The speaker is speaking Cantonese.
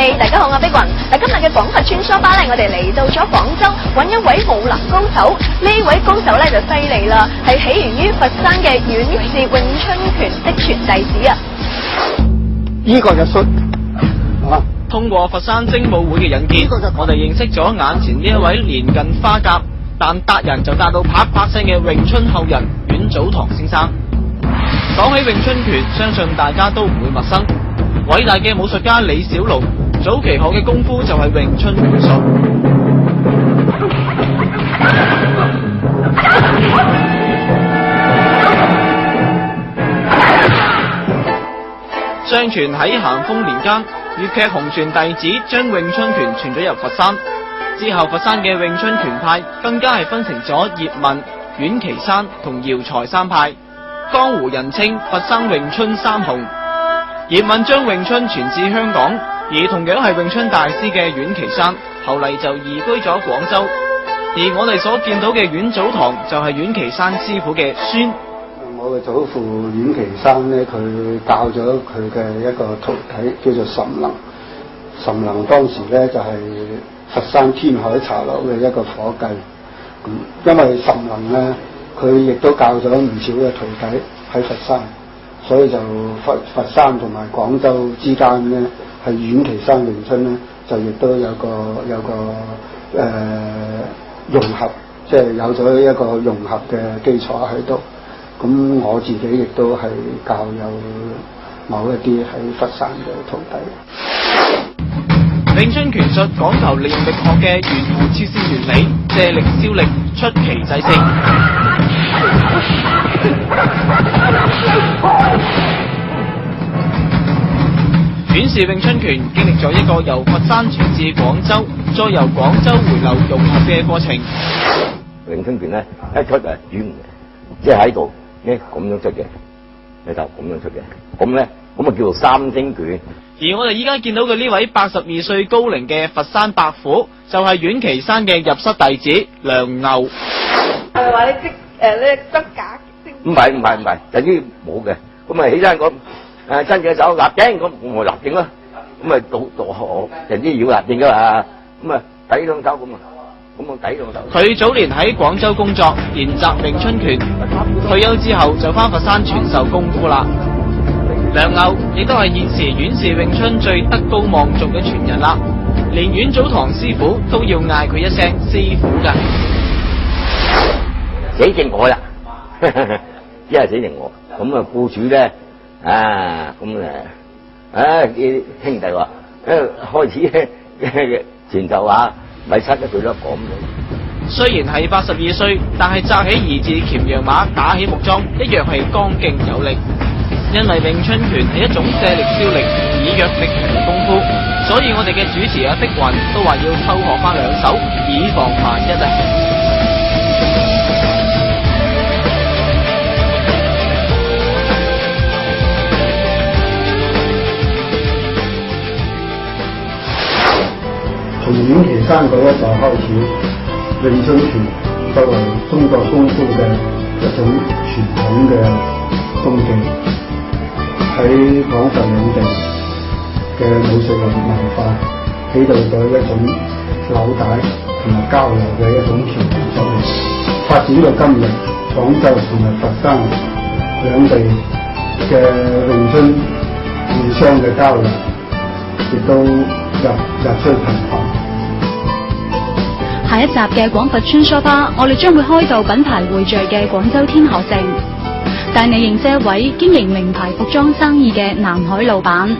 Hey， 大家好，我係碧雲。嗱，今日嘅廣佛穿梭巴咧，我哋嚟到咗廣州，揾一位武林高手。呢位高手咧就犀利啦，係起源於佛山嘅阮氏詠春拳的傳弟子啊。呢個就術啊！通過佛山精武會嘅引薦，我哋認識咗眼前呢一位年近花甲，但達人就達到啪啪聲嘅詠春後人阮祖堂先生。講起詠春拳，相信大家都唔會陌生。偉大嘅武術家李小龍早期學嘅功夫就係詠春拳術。相傳喺咸豐年間，粵劇紅傳弟子將詠春拳傳咗入佛山，之後佛山嘅詠春拳派更加係分成咗葉問、阮岐山同姚財三派，江湖人稱佛山詠春三雄。葉問將詠春傳至香港，而同樣係詠春大師嘅阮岐山後嚟就移居咗廣州，而我哋所見到嘅阮祖堂就係阮岐山師傅嘅孫。我嘅祖父阮岐山咧，佢教咗佢嘅一個徒弟叫做岑能。岑能當時咧就係佛山天海茶樓嘅一個伙計。因為岑能咧，佢亦都教咗唔少嘅徒弟喺佛山，所以就佛山同埋廣州之間咧，係阮岐山詠春咧，就亦都有個融合，即係有咗一個融合嘅基礎喺度。咁我自己亦都係教有某一啲喺佛山嘅徒弟。詠春拳術講求練力學嘅圓弧切線原理，借力消力，出奇制勝。阮氏詠春拳經歷咗一個由佛山傳至廣州，再由廣州回流融合嘅過程。詠春拳咧一出就轉嘅，即係喺度咧咁樣出嘅，喺度咁樣出嘅，咁咧咁啊叫做三星拳。而我哋依家見到嘅呢位82歲高齡嘅佛山白虎，就係阮岐山嘅入室弟子梁牛。係話你即你執假？唔係，等於冇嘅。咁啊起身咁伸隻手立正，咁我立正啦。咁啊到我人哋要立正噶嘛，咁啊抵兩手咁啊，咁我抵兩手。佢早年喺廣州工作，研習詠春拳，退休之後就翻佛山傳授功夫啦。梁牛亦都係現時阮氏詠春最德高望重嘅傳人啦，連阮祖堂師傅都要嗌佢一聲師傅噶。死正我啦，一係死正我。咁啊僱主咧啲兄弟話開始傳授下，咪失咗佢咯咁樣。雖然係82歲，但係紮起兒子鉗羊馬，打起木樁，一樣係剛勁有力。因為詠春拳係一種借力消力、以弱力強嘅功夫，所以我哋嘅主持阿碧雲都話要偷學翻兩手，以防萬一啊！從阮岐山嗰一代開始，詠春拳作為中國功夫嘅一種傳統嘅功技，喺廣佛兩地嘅武術文化起到咗一種紐帶同埋交流嘅一種橋樑作用。發展到今日，廣州同埋佛山兩地嘅詠春互相嘅交流，亦都日趨頻繁。下一集嘅廣佛穿梭巴，我哋將會開到品牌匯聚嘅廣州天河城，帶你認識一位經營名牌服裝生意嘅南海老闆。